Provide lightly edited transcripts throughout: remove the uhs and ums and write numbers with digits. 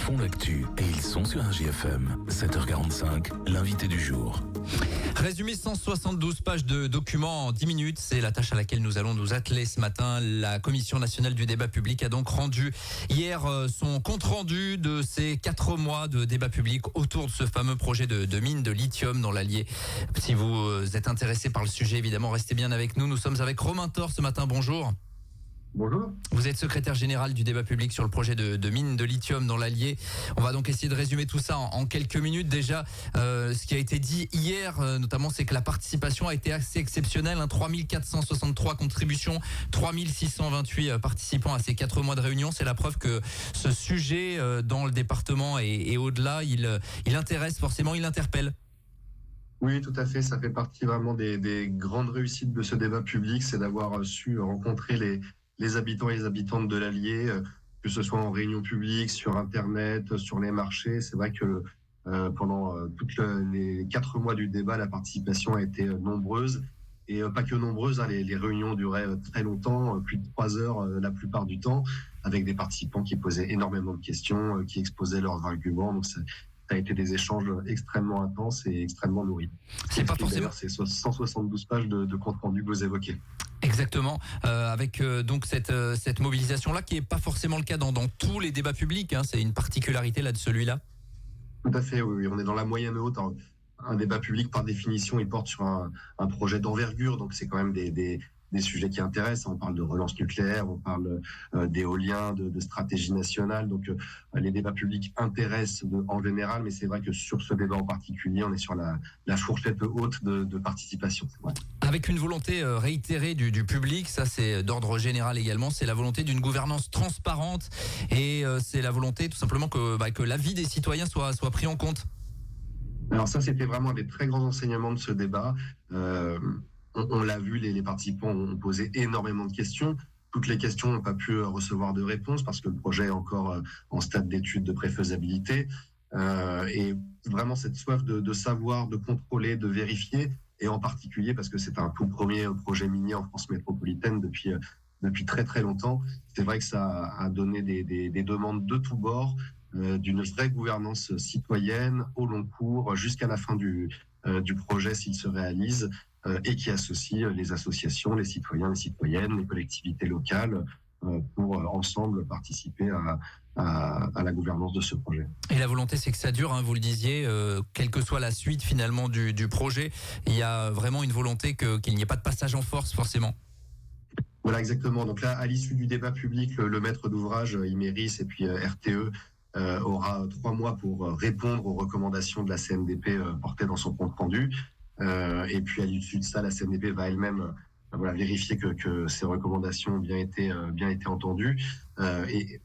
font l'actu et ils sont sur RJFM. 7h45, l'invité du jour. Résumé 172 pages de documents en 10 minutes, c'est la tâche à laquelle nous allons nous atteler ce matin. La Commission nationale du débat public a donc rendu hier son compte-rendu de ces 4 mois de débat public autour de ce fameux projet de mine de lithium dans l'Allier. Si vous êtes intéressé par le sujet, évidemment, restez bien avec nous. Nous sommes avec Romain Thor ce matin, bonjour. Bonjour. Vous êtes secrétaire général du débat public sur le projet de mine de lithium dans l'Allier. On va donc essayer de résumer tout ça en quelques minutes. Déjà, ce qui a été dit hier, notamment, c'est que la participation a été assez exceptionnelle. 3463 contributions, 3628 participants à ces 4 mois de réunion. C'est la preuve que ce sujet dans le département et au-delà, il intéresse forcément, il interpelle. Oui, tout à fait. Ça fait partie vraiment des grandes réussites de ce débat public, c'est d'avoir su rencontrer les habitants et les habitantes de l'Allier, que ce soit en réunion publique, sur Internet, sur les marchés. C'est vrai que pendant toutes les 4 mois du débat, la participation a été nombreuse. Et pas que nombreuse, hein, les réunions duraient très longtemps, plus de 3 heures la plupart du temps, avec des participants qui posaient énormément de questions, qui exposaient leurs arguments. Donc ça a été des échanges extrêmement intenses et extrêmement nourris. C'est pas forcément ces 172 pages de compte rendu que vous évoquez. Exactement, avec donc cette mobilisation-là qui est pas forcément le cas dans tous les débats publics. Hein, c'est une particularité là de celui-là. Tout à fait, oui. On est dans la moyenne haute. Un débat public, par définition, il porte sur un projet d'envergure, donc c'est quand même des sujets qui intéressent. On parle de relance nucléaire, on parle d'éolien, de stratégie nationale. Donc les débats publics intéressent en général, mais c'est vrai que sur ce débat en particulier, on est sur la fourchette haute de participation. Ouais. Avec une volonté réitérée du public, ça c'est d'ordre général également, c'est la volonté d'une gouvernance transparente et c'est la volonté tout simplement que l'avis des citoyens soit pris en compte. Alors ça, c'était vraiment un des très grands enseignements de ce débat. On l'a vu, les participants ont posé énormément de questions. Toutes les questions n'ont pas pu recevoir de réponse parce que le projet est encore en stade d'étude de préfaisabilité. Et vraiment cette soif de savoir, de contrôler, de vérifier, et en particulier parce que c'est un tout premier projet minier en France métropolitaine depuis très très longtemps. C'est vrai que ça a donné des demandes de tous bords, d'une vraie gouvernance citoyenne au long cours jusqu'à la fin du projet s'il se réalise, et qui associe les associations, les citoyens, les citoyennes, les collectivités locales pour ensemble participer à la gouvernance de ce projet. Et la volonté, c'est que ça dure, hein, vous le disiez, quelle que soit la suite finalement du projet, il y a vraiment une volonté qu'il n'y ait pas de passage en force forcément. Voilà, exactement. Donc là, à l'issue du débat public, le maître d'ouvrage, Imerys et puis RTE, aura 3 mois pour répondre aux recommandations de la CNDP portées dans son compte rendu. Et puis à l'issue de ça, la CNDP va elle-même vérifier que ces recommandations ont bien été entendues. Et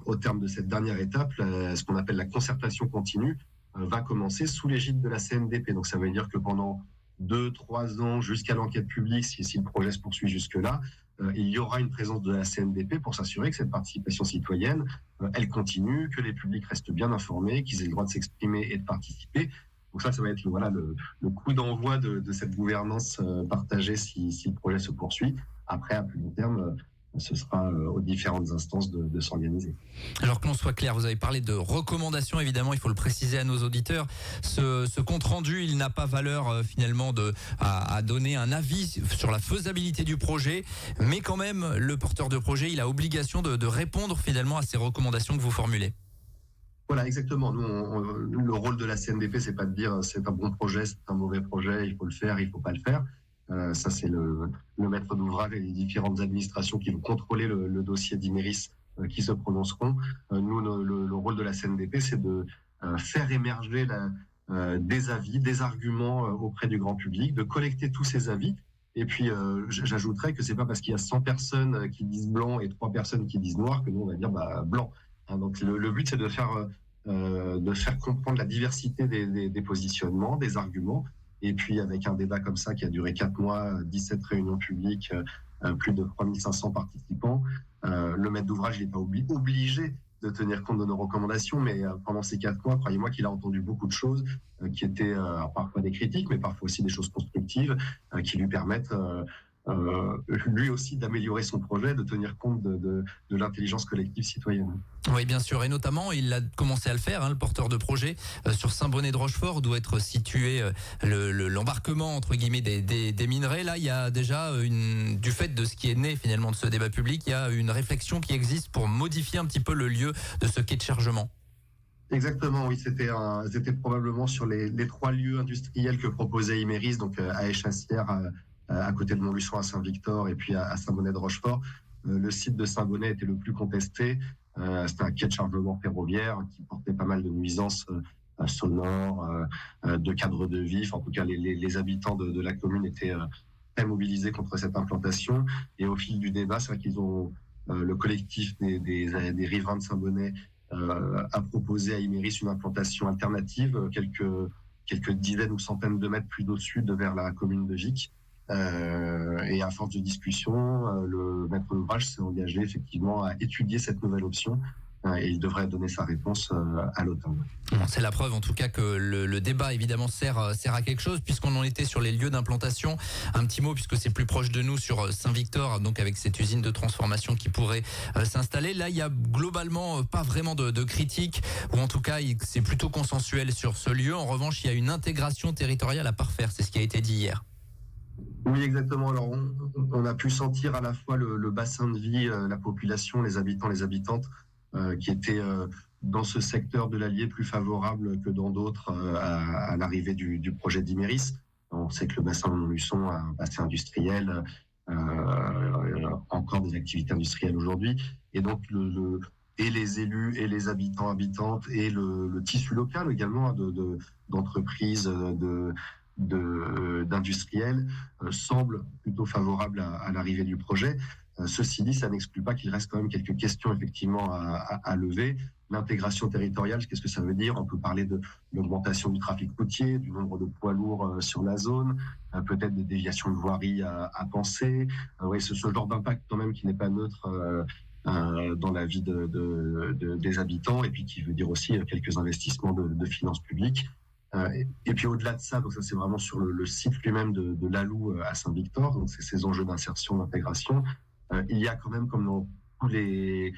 au terme de cette dernière étape, ce qu'on appelle la concertation continue va commencer sous l'égide de la CNDP. Donc ça veut dire que pendant 2-3 ans, jusqu'à l'enquête publique, si le projet se poursuit jusque-là, il y aura une présence de la CNDP pour s'assurer que cette participation citoyenne, elle continue, que les publics restent bien informés, qu'ils aient le droit de s'exprimer et de participer. Donc ça va être le coup d'envoi de cette gouvernance partagée si le projet se poursuit. Après, à plus long terme, ce sera aux différentes instances de s'organiser. Alors que l'on soit clair, vous avez parlé de recommandations, évidemment, il faut le préciser à nos auditeurs. Ce compte-rendu, il n'a pas valeur finalement à donner un avis sur la faisabilité du projet, mais quand même, le porteur de projet, il a obligation de répondre finalement à ces recommandations que vous formulez. Voilà, exactement. Nous, le rôle de la CNDP, c'est pas de dire c'est un bon projet, c'est un mauvais projet, il faut le faire, il faut pas le faire. Ça, c'est le maître d'ouvrage et les différentes administrations qui vont contrôler le dossier d'Imerys qui se prononceront. Nous, le rôle de la CNDP, c'est de faire émerger des avis, des arguments auprès du grand public, de collecter tous ces avis. Et puis, j'ajouterais que c'est pas parce qu'il y a 100 personnes qui disent blanc et 3 personnes qui disent noir que nous, on va dire blanc. Donc le but, c'est de faire comprendre la diversité des positionnements, des arguments. Et puis avec un débat comme ça qui a duré 4 mois, 17 réunions publiques, plus de 3500 participants, le maître d'ouvrage n'est pas obligé de tenir compte de nos recommandations, mais pendant ces 4 mois, croyez-moi qu'il a entendu beaucoup de choses qui étaient parfois des critiques, mais parfois aussi des choses constructives qui lui permettent lui aussi d'améliorer son projet, de tenir compte de l'intelligence collective citoyenne. Oui, bien sûr. Et notamment, il a commencé à le faire, le porteur de projet, sur Saint-Bonnet-de-Rochefort, d'où être situé l'embarquement, entre guillemets, des minerais. Là, il y a déjà du fait de ce qui est né finalement de ce débat public, il y a une réflexion qui existe pour modifier un petit peu le lieu de ce quai de chargement. Exactement, oui, c'était probablement sur les 3 lieux industriels que proposait Imerys, donc à Échassières, à côté de Montluçon, à Saint-Victor, et puis à Saint-Bonnet-de-Rochefort. Le site de Saint-Bonnet était le plus contesté. C'était un quai de chargement ferroviaire qui portait pas mal de nuisances sonores, de cadres de vie. En tout cas, les habitants de la commune étaient très mobilisés contre cette implantation. Et au fil du débat, c'est vrai qu'ils ont le collectif des riverains de Saint-Bonnet a proposé à Imerys une implantation alternative, quelques dizaines ou centaines de mètres plus au sud vers la commune de Vic. Et à force de discussion, le maître d'ouvrage s'est engagé effectivement à étudier cette nouvelle option et il devrait donner sa réponse à l'automne. C'est la preuve en tout cas que le débat évidemment sert à quelque chose, puisqu'on en était sur les lieux d'implantation. Un petit mot, puisque c'est plus proche de nous, sur Saint-Victor, donc avec cette usine de transformation qui pourrait s'installer. Là, il y a globalement pas vraiment de critiques, ou en tout cas c'est plutôt consensuel sur ce lieu. En revanche, il y a une intégration territoriale à parfaire, c'est ce qui a été dit hier. Oui, exactement. Alors, on a pu sentir à la fois le bassin de vie, la population, les habitants, les habitantes, qui étaient dans ce secteur de l'Allier plus favorable que dans d'autres à l'arrivée du projet d'Imerys. On sait que le bassin de Montluçon a un passé industriel, encore des activités industrielles aujourd'hui. Et donc, et les élus, et les habitants, habitantes, et le tissu local également d'entreprises, d'industriels semble plutôt favorable à l'arrivée du projet. Ceci dit, ça n'exclut pas qu'il reste quand même quelques questions effectivement à lever. L'intégration territoriale, qu'est-ce que ça veut dire? On peut parler de l'augmentation du trafic routier, du nombre de poids lourds sur la zone, peut-être des déviations de voirie à penser. Oui, ce genre d'impact quand même qui n'est pas neutre dans la vie des habitants, et puis qui veut dire aussi quelques investissements de finances publiques. Et puis au-delà de ça, donc ça c'est vraiment sur le site lui-même de l'Alou à Saint-Victor, donc c'est ces enjeux d'insertion, d'intégration. Il y a quand même, comme dans tous les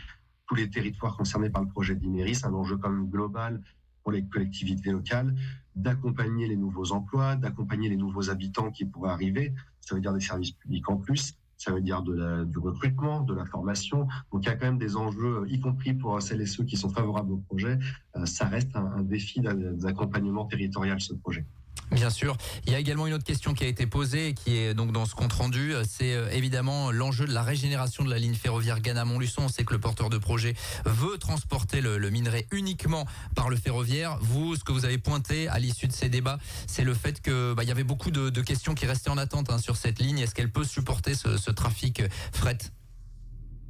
territoires concernés par le projet d'Imerys, un enjeu quand même global pour les collectivités locales, d'accompagner les nouveaux emplois, d'accompagner les nouveaux habitants qui pourraient arriver. Ça veut dire des services publics en plus, ça veut dire du recrutement, de la formation. Donc il y a quand même des enjeux, y compris pour celles et ceux qui sont favorables au projet. Ça reste un défi d'accompagnement territorial, ce projet. Bien sûr. Il y a également une autre question qui a été posée et qui est donc dans ce compte rendu. C'est évidemment l'enjeu de la régénération de la ligne ferroviaire Gannat-Montluçon. On sait que le porteur de projet veut transporter le minerai uniquement par le ferroviaire. Vous, ce que vous avez pointé à l'issue de ces débats, c'est le fait que il y avait beaucoup de questions qui restaient en attente sur cette ligne. Est-ce qu'elle peut supporter ce trafic fret?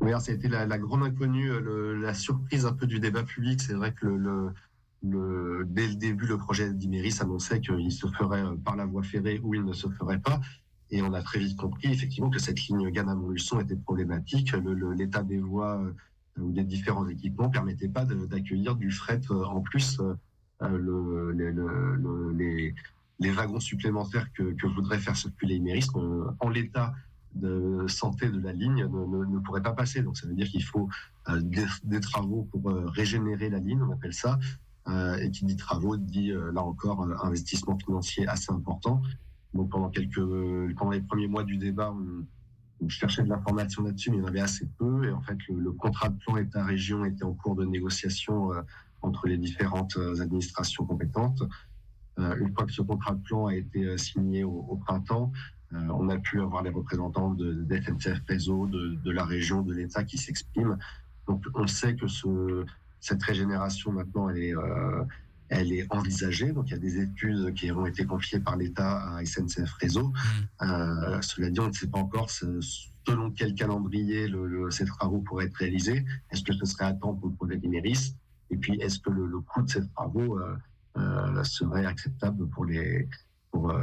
Oui, ça a été la grande inconnue, la surprise un peu du débat public. C'est vrai que dès le début, le projet d'Imerys annonçait qu'il se ferait par la voie ferrée ou il ne se ferait pas. Et on a très vite compris effectivement que cette ligne Gannat-Montluçon était problématique. L'état des voies ou des différents équipements ne permettait pas d'accueillir du fret en plus. Les wagons supplémentaires que voudrait faire circuler Imerys, en l'état de santé de la ligne, ne pourrait pas passer. Donc ça veut dire qu'il faut des travaux pour régénérer la ligne, on appelle ça. Et qui dit travaux dit là encore investissement financier assez important. Donc pendant les premiers mois du débat, on cherchait de l'information là-dessus, mais il y en avait assez peu. Et en fait, le contrat de plan État-région était en cours de négociation entre les différentes administrations compétentes. Une fois que ce contrat de plan a été signé au printemps, on a pu avoir les représentants de SNCF Réseau, de la région, de l'État qui s'expriment. Donc on sait que cette régénération maintenant elle est envisagée. Donc il y a des études qui ont été confiées par l'État à SNCF Réseau. Cela dit, on ne sait pas encore selon quel calendrier ces travaux pourraient être réalisés. Est-ce que ce serait à temps pour le projet d'Imerys? Et puis est-ce que le coût de ces travaux serait acceptable pour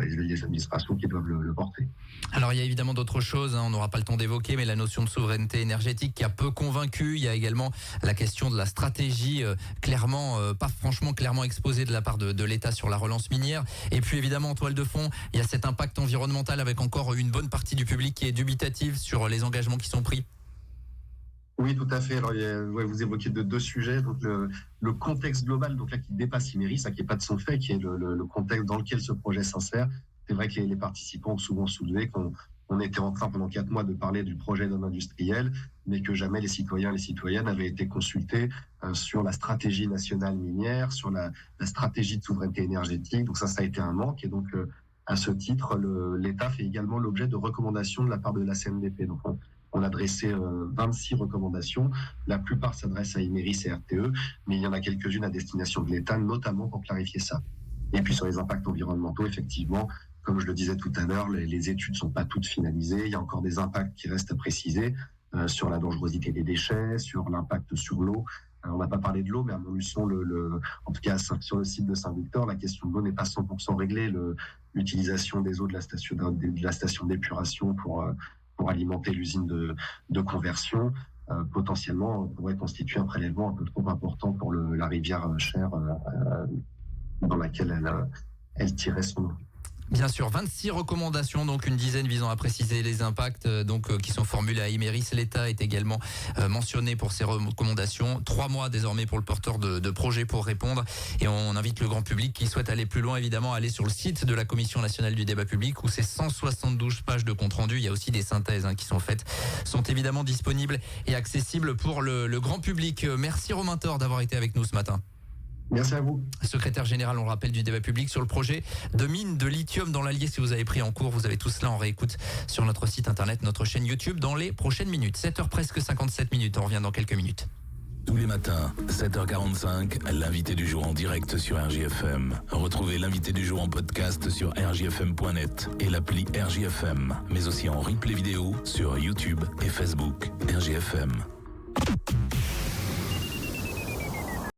et les administrations qui doivent le porter. Alors il y a évidemment d'autres choses, on n'aura pas le temps d'évoquer, mais la notion de souveraineté énergétique qui a peu convaincu. Il y a également la question de la stratégie pas franchement clairement exposée de la part de l'État sur la relance minière. Et puis évidemment en toile de fond, il y a cet impact environnemental avec encore une bonne partie du public qui est dubitative sur les engagements qui sont pris. Oui, tout à fait. Alors, vous évoquez deux sujets. Donc, le contexte global, donc là, qui dépasse Imerys, ça qui n'est pas de son fait, qui est le contexte dans lequel ce projet s'insère. C'est vrai que les participants ont souvent soulevé qu'on était en train pendant 4 mois de parler du projet d'un industriel, mais que jamais les citoyens et les citoyennes avaient été consultés sur la stratégie nationale minière, sur la stratégie de souveraineté énergétique. Donc ça a été un manque. Et donc, à ce titre, l'État fait également l'objet de recommandations de la part de la CNDP. Donc, on a dressé 26 recommandations. La plupart s'adressent à Imerys et RTE, mais il y en a quelques-unes à destination de l'État, notamment pour clarifier ça. Et puis sur les impacts environnementaux, effectivement, comme je le disais tout à l'heure, les études ne sont pas toutes finalisées. Il y a encore des impacts qui restent à préciser sur la dangerosité des déchets, sur l'impact sur l'eau. On n'a pas parlé de l'eau, mais à Montluçon, en tout cas sur le site de Saint-Victor, la question de l'eau n'est pas 100% réglée. L'utilisation des eaux de la station d'épuration pour alimenter l'usine de conversion, potentiellement pourrait constituer un prélèvement un peu trop important pour la rivière Cher dans laquelle elle tirait son eau. Bien sûr, 26 recommandations, donc une dizaine visant à préciser les impacts qui sont formulés à Imerys. L'État est également mentionné pour ces recommandations. 3 mois désormais pour le porteur de projet pour répondre. Et on invite le grand public qui souhaite aller plus loin, évidemment, à aller sur le site de la Commission nationale du débat public où ces 172 pages de compte rendu, il y a aussi des synthèses qui sont faites, sont évidemment disponibles et accessibles pour le grand public. Merci Romain Thor d'avoir été avec nous ce matin. Merci à vous. Secrétaire général, on le rappelle, du débat public sur le projet de mine de lithium dans l'Allier. Si vous avez pris en cours, vous avez tout cela en réécoute sur notre site internet, notre chaîne YouTube dans les prochaines minutes. 7h presque 57 minutes, on revient dans quelques minutes. Tous les matins, 7h45, l'invité du jour en direct sur RJFM. Retrouvez l'invité du jour en podcast sur rjfm.net et l'appli RJFM, mais aussi en replay vidéo sur YouTube et Facebook. RJFM.